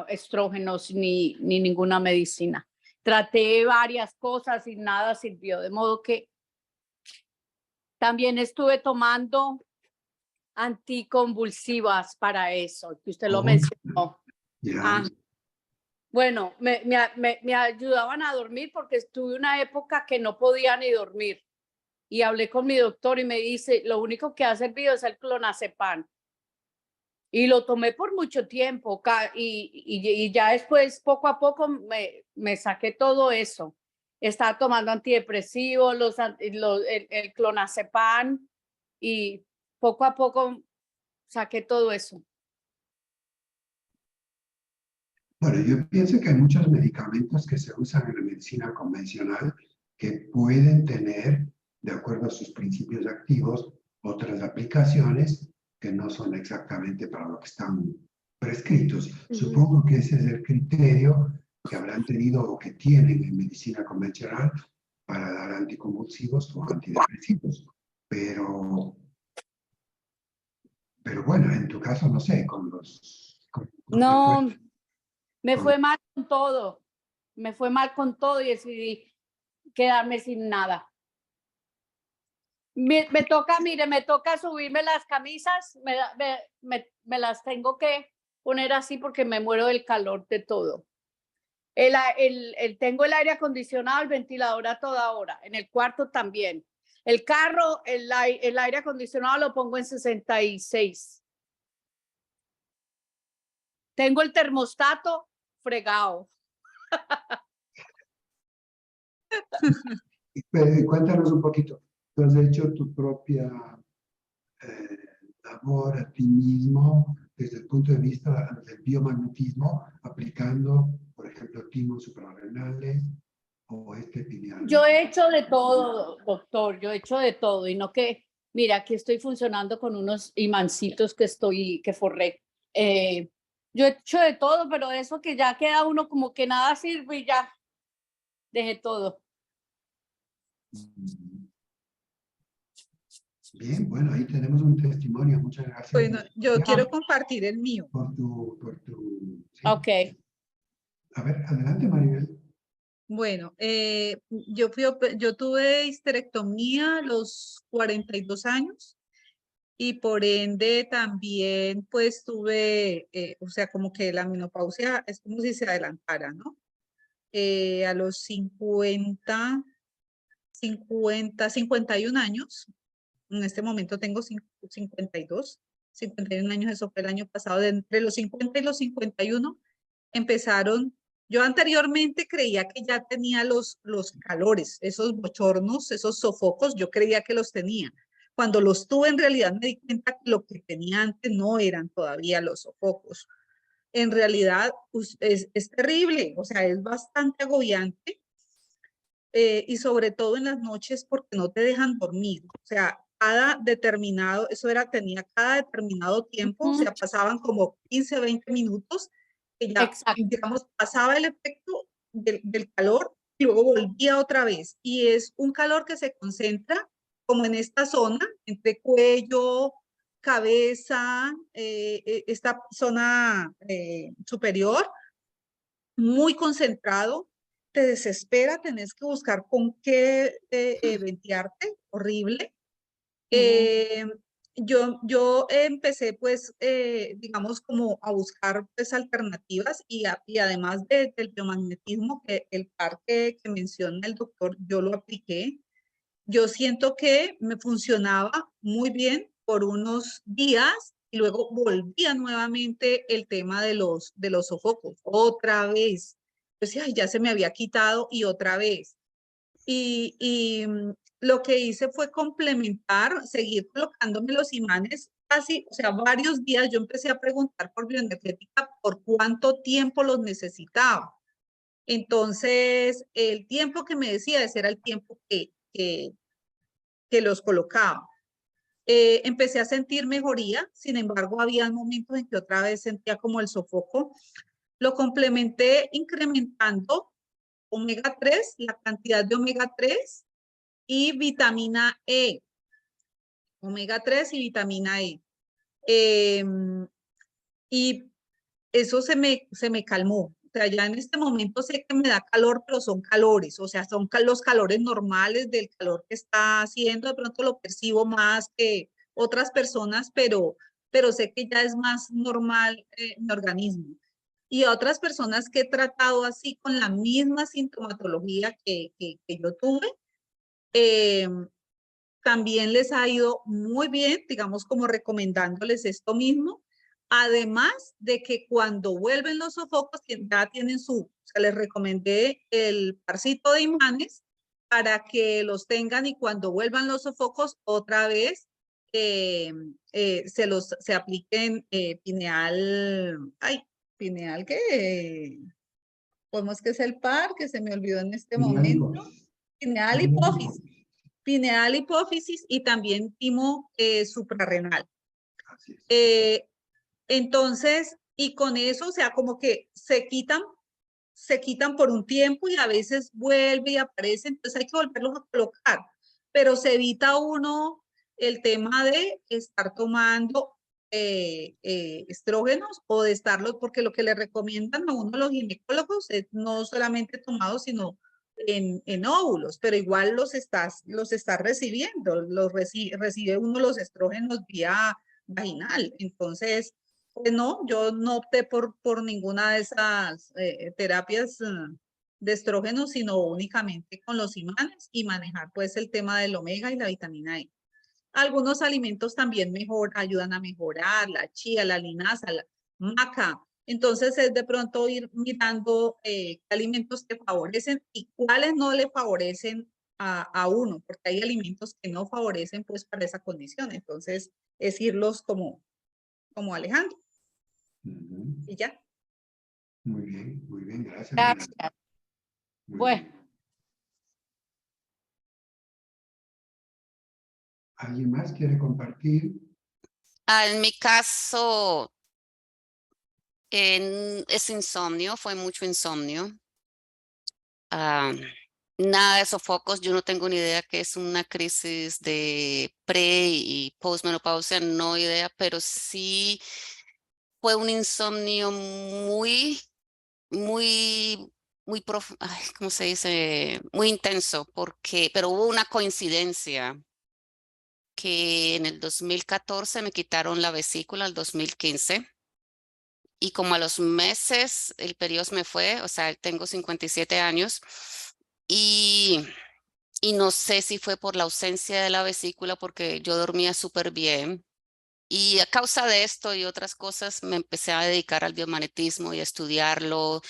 estrógenos ni ninguna medicina. Traté varias cosas y nada sirvió, de modo que también estuve tomando anticonvulsivas para eso, que usted lo mencionó. Ya. Bueno, me ayudaban a dormir porque estuve una época que no podía ni dormir. Y hablé con mi doctor y me dice, lo único que ha servido es el clonazepam. Y lo tomé por mucho tiempo y ya después, poco a poco, me saqué todo eso. Estaba tomando antidepresivos, el clonazepam y poco a poco saqué todo eso. Bueno, yo pienso que hay muchos medicamentos que se usan en la medicina convencional que pueden tener, de acuerdo a sus principios activos, otras aplicaciones que no son exactamente para lo que están prescritos. Supongo que ese es el criterio que habrán tenido o que tienen en medicina convencional para dar anticonvulsivos o antidepresivos. Pero bueno, en tu caso, no sé, No, me fue mal con todo. Me fue mal con todo y decidí quedarme sin nada. Me toca subirme las camisas, me las tengo que poner así porque me muero del calor de todo. Tengo el aire acondicionado, el ventilador a toda hora, en el cuarto también. El carro, el aire acondicionado lo pongo en 66. Tengo el termostato fregado. Cuéntanos un poquito. Tú has hecho tu propia labor a ti mismo desde el punto de vista del biomagnetismo, aplicando, por ejemplo, timos suprarrenales o pineal. Yo he hecho de todo, doctor, yo he hecho de todo y no que, mira, aquí estoy funcionando con unos imancitos que forré. Yo he hecho de todo, pero eso que ya queda uno como que nada sirve y ya dejé todo. Bien, bueno, ahí tenemos un testimonio. Muchas gracias. Bueno, yo quiero compartir el mío. ¿Sí? Ok. A ver, adelante, Maribel. Bueno, yo tuve histerectomía a los 42 años y por ende también pues tuve, o sea, como que la menopausia es como si se adelantara, ¿no? A los 51 años, en este momento tengo 52, 51 años, eso fue el año pasado, de entre los 50 y los 51 empezaron. Yo anteriormente creía que ya tenía los calores, esos bochornos, esos sofocos, yo creía que los tenía. Cuando los tuve, en realidad me di cuenta que lo que tenía antes no eran todavía los sofocos. En realidad es terrible, o sea, es bastante agobiante y sobre todo en las noches porque no te dejan dormir. O sea, cada determinado, tenía cada determinado tiempo, o sea, pasaban como 15, 20 minutos que ya, digamos, pasaba el efecto del calor y luego volvía otra vez. Y es un calor que se concentra como en esta zona, entre cuello, cabeza, esta zona superior, muy concentrado, te desespera, tenés que buscar con qué ventearte, horrible. Yo empecé pues, digamos, como a buscar pues alternativas y además del biomagnetismo, que el par que menciona el doctor, yo lo apliqué. Yo siento que me funcionaba muy bien por unos días y luego volvía nuevamente el tema de los sofocos, otra vez. Yo decía, ay, ya se me había quitado y otra vez. Y lo que hice fue complementar, seguir colocándome los imanes casi, o sea, varios días yo empecé a preguntar por bioenergética por cuánto tiempo los necesitaba. Entonces, el tiempo que me decía ese era el tiempo que los colocaba. Empecé a sentir mejoría, sin embargo, había momentos en que otra vez sentía como el sofoco. Lo complementé incrementando omega 3, la cantidad de omega 3 y vitamina E. Omega 3 y vitamina E. Y eso se me calmó. O sea, ya en este momento sé que me da calor, pero son calores, o sea, son los calores normales del calor que está haciendo. De pronto lo percibo más que otras personas, pero sé que ya es más normal mi organismo. Y a otras personas que he tratado así con la misma sintomatología que yo tuve, también les ha ido muy bien, digamos, como recomendándoles esto mismo. Además de que cuando vuelven los sofocos, ya tienen o sea, les recomendé el parcito de imanes para que los tengan y cuando vuelvan los sofocos, otra vez se apliquen pineal, pineal que, ¿cómo es que es el par? Que se me olvidó en este momento. Pineal hipófisis. Pineal hipófisis y también timo suprarrenal. Entonces, y con eso, o sea, como que se quitan por un tiempo y a veces vuelve y aparece, entonces hay que volverlos a colocar, pero se evita uno el tema de estar tomando estrógenos o de estarlos, porque lo que le recomiendan a uno los ginecólogos es no solamente tomado, sino en óvulos, pero igual los estás recibiendo, recibe uno los estrógenos vía vaginal, entonces pues no, yo no opté por ninguna de esas terapias de estrógeno, sino únicamente con los imanes y manejar pues el tema del omega y la vitamina E. Algunos alimentos también ayudan a mejorar, la chía, la linaza, la maca. Entonces es de pronto ir mirando qué alimentos te favorecen y cuáles no le favorecen a uno, porque hay alimentos que no favorecen pues para esa condición. Entonces es irlos como alejando. Y ya. Muy bien, gracias. Gracias. Muy Bueno. bien. ¿Alguien más quiere compartir? En mi caso, es insomnio, fue mucho insomnio. Nada de sofocos, yo no tengo ni idea qué es una crisis de pre y postmenopausia, no idea, pero sí fue un insomnio muy, muy, ¿cómo se dice? Muy intenso, pero hubo una coincidencia que en el 2014 me quitaron la vesícula, el 2015. Y como a los meses el periodo me fue, o sea, tengo 57 años y no sé si fue por la ausencia de la vesícula porque yo dormía súper bien. Y a causa de esto y otras cosas me empecé a dedicar al biomagnetismo y a estudiarlo,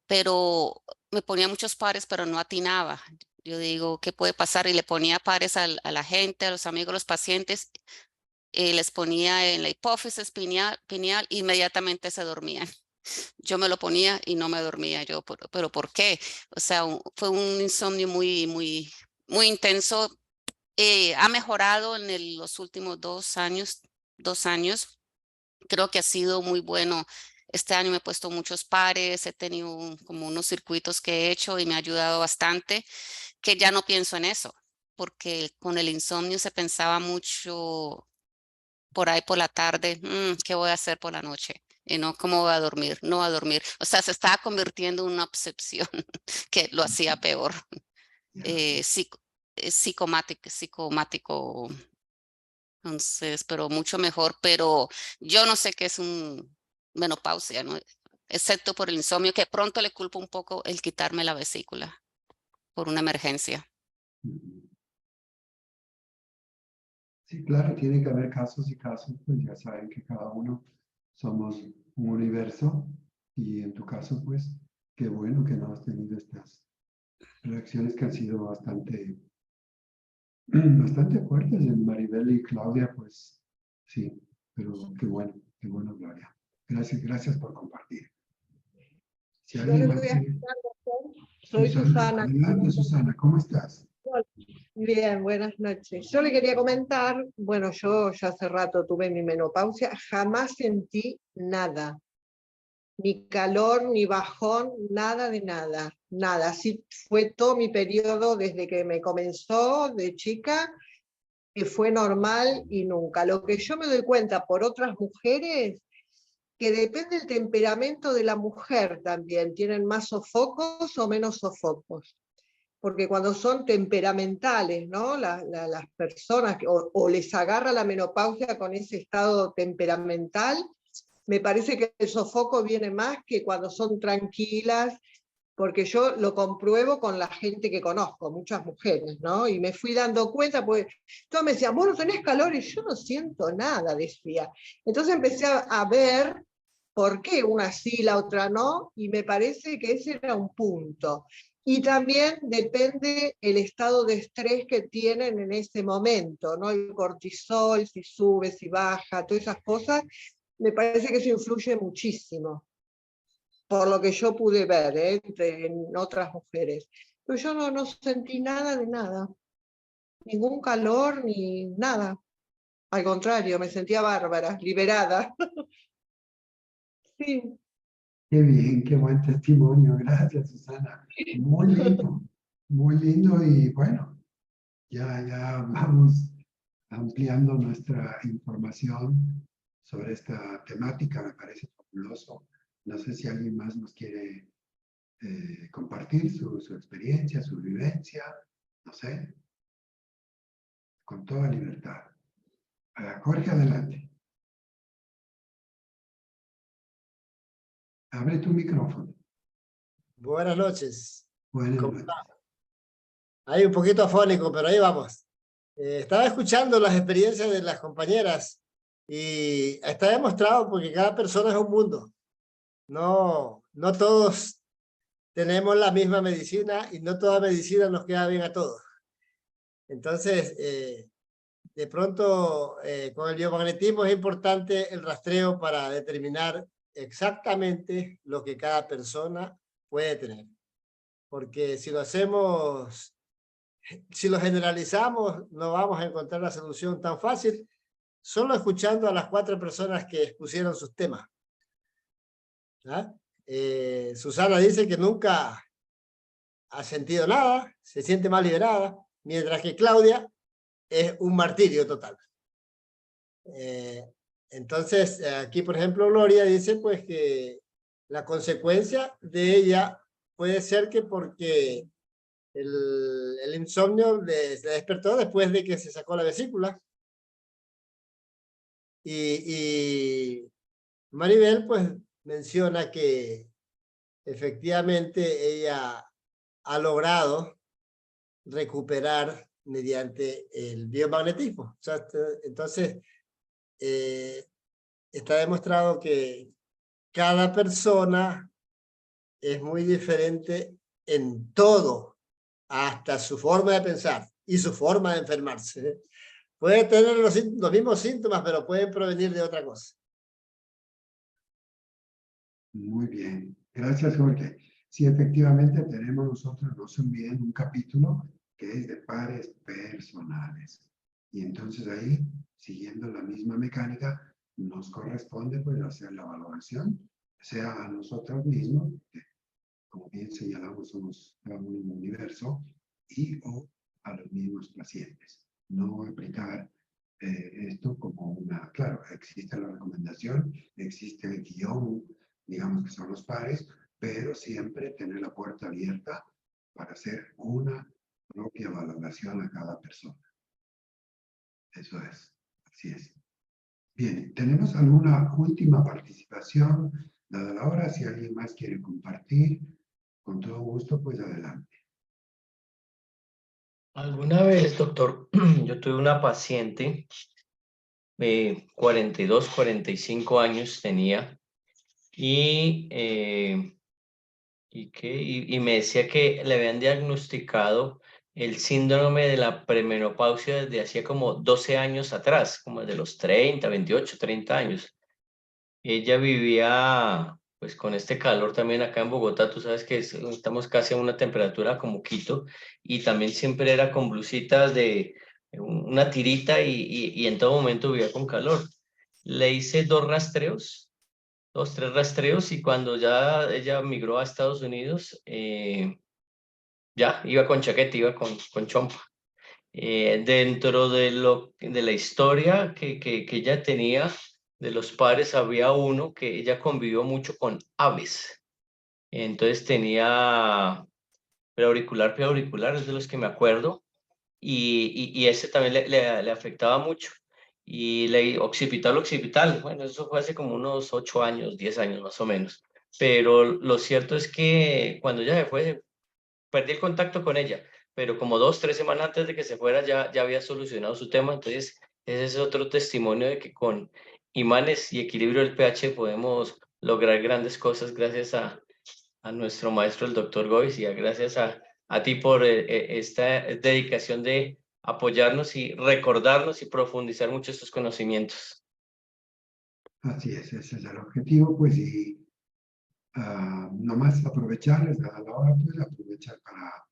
pero me ponía muchos pares, pero no atinaba. Yo digo, ¿qué puede pasar? Y le ponía pares a la gente, a los amigos, a los pacientes, les ponía en la hipófisis pineal, inmediatamente se dormían. Yo me lo ponía y no me dormía yo, pero ¿por qué? O sea, fue un insomnio muy, muy, muy intenso. Ha mejorado en los últimos 2 años, 2 años. Creo que ha sido muy bueno. Este año me he puesto muchos pares, he tenido como unos circuitos que he hecho y me ha ayudado bastante, que ya no pienso en eso, porque con el insomnio se pensaba mucho por ahí por la tarde, ¿qué voy a hacer por la noche? Y no, ¿cómo voy a dormir? No voy a dormir. O sea, se estaba convirtiendo en una obsesión que lo hacía peor. Psicomático. Entonces, pero mucho mejor. Pero yo no sé qué es un menopausia, ¿no? Excepto por el insomnio, que pronto le culpo un poco el quitarme la vesícula por una emergencia. Sí, claro, tiene que haber casos y casos, pues ya saben que cada uno somos un universo y en tu caso, pues, qué bueno que no has tenido estas reacciones que han sido bastante fuertes. En Maribel y Claudia, pues, sí, pero qué bueno, Gloria. Gracias por compartir. Si Yo alguien les más voy a quiere- explicar, doctor. Soy Susana. Adelante, Susana, ¿cómo estás? Bien, buenas noches. Yo le quería comentar, bueno, yo ya hace rato tuve mi menopausia, jamás sentí nada, ni calor, ni bajón, nada de nada, nada. Así fue todo mi periodo desde que me comenzó de chica, que fue normal y nunca. Lo que yo me doy cuenta por otras mujeres, que depende del temperamento de la mujer también, tienen más sofocos o menos sofocos. Porque cuando son temperamentales, ¿no? Las personas, o les agarra la menopausia con ese estado temperamental, me parece que el sofoco viene más que cuando son tranquilas, porque yo lo compruebo con la gente que conozco, muchas mujeres, ¿no? Y me fui dando cuenta, pues todos me decían, vos no tenés calor, y yo no siento nada, decía. Entonces empecé a ver por qué una sí, la otra no, y me parece que ese era un punto. Y también depende el estado de estrés que tienen en ese momento, ¿no? El cortisol, si sube, si baja, todas esas cosas, me parece que eso influye muchísimo, por lo que yo pude ver, en otras mujeres. Pero yo no sentí nada de nada, ningún calor ni nada. Al contrario, me sentía bárbara, liberada. Sí. Qué bien, qué buen testimonio. Gracias, Susana. Muy lindo y bueno, ya vamos ampliando nuestra información sobre esta temática. Me parece fabuloso. No sé si alguien más nos quiere compartir su experiencia, su vivencia, no sé, con toda libertad. Jorge, adelante. Abre tu micrófono. Buenas noches. Buenas ¿Cómo noches. está? Ahí un poquito afónico, pero ahí vamos. Estaba escuchando las experiencias de las compañeras y está demostrado porque cada persona es un mundo. No todos tenemos la misma medicina y no toda medicina nos queda bien a todos. Entonces, de pronto, con el biomagnetismo es importante el rastreo para determinar exactamente lo que cada persona puede tener. Porque si lo hacemos, si lo generalizamos, no vamos a encontrar la solución tan fácil, solo escuchando a las 4 personas que expusieron sus temas. ¿Ah? Susana dice que nunca ha sentido nada, se siente más liberada, mientras que Claudia es un martirio total. Entonces, aquí, por ejemplo, Gloria dice pues que la consecuencia de ella puede ser que porque el insomnio se despertó después de que se sacó la vesícula. Y Maribel pues menciona que efectivamente ella ha logrado recuperar mediante el biomagnetismo. O sea, entonces, está demostrado que cada persona es muy diferente en todo, hasta su forma de pensar y su forma de enfermarse. Puede tener los mismos síntomas, pero pueden provenir de otra cosa. Muy bien. Gracias, Jorge. Sí, efectivamente tenemos nosotros, no se olviden, un capítulo que es de pares personales. Y entonces ahí, siguiendo la misma mecánica, nos corresponde pues hacer la valoración, sea a nosotros mismos, que como bien señalamos somos un universo, y o a los mismos pacientes. No aplicar esto como una, claro, existe la recomendación, existe el guión, digamos que son los pares, pero siempre tener la puerta abierta para hacer una propia valoración a cada persona. Eso es, así es. Bien, ¿tenemos alguna última participación? Dada la hora, si alguien más quiere compartir, con todo gusto, pues adelante. Alguna vez, doctor, yo tuve una paciente de 42, 45 años tenía y me decía que le habían diagnosticado el síndrome de la premenopausia desde hacía como 12 años atrás, como desde los 30, 28, 30 años. Ella vivía pues con este calor también acá en Bogotá, tú sabes que estamos casi a una temperatura como Quito, y también siempre era con blusitas de una tirita y en todo momento vivía con calor. Le hice 2 rastreos, 2, 3 rastreos, y cuando ya ella migró a Estados Unidos, ya iba con chaqueta, iba con chompa. Dentro de la historia que ella tenía de los padres, había uno que ella convivió mucho con aves. Entonces tenía preauricular, es de los que me acuerdo, y ese también le afectaba mucho. Y occipital, bueno, eso fue hace como unos 8 años, 10 años más o menos. Pero lo cierto es que cuando ella se fue, perdí el contacto con ella, pero como 2, 3 semanas antes de que se fuera ya había solucionado su tema. Entonces ese es otro testimonio de que con imanes y equilibrio del pH podemos lograr grandes cosas gracias a nuestro maestro, el doctor Gois, y gracias a ti por esta dedicación de apoyarnos y recordarnos y profundizar mucho estos conocimientos. Así es, ese es el objetivo, pues, y nomás aprovecharles a la hora, pues, aprovechar para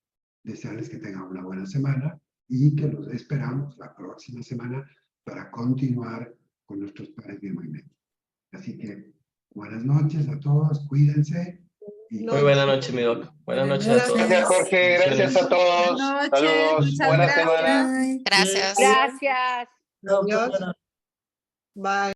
desearles que tengan una buena semana y que los esperamos la próxima semana para continuar con nuestros pares de movimiento. Así que buenas noches a todos, cuídense. Y Muy buenas noches, mi doc. Buenas noches a todos. Gracias, Jorge. Gracias a todos. Buenas noches, Saludos. muchas Buena gracias. semana. Gracias. Gracias. Doctor, Adiós. bueno. Bye.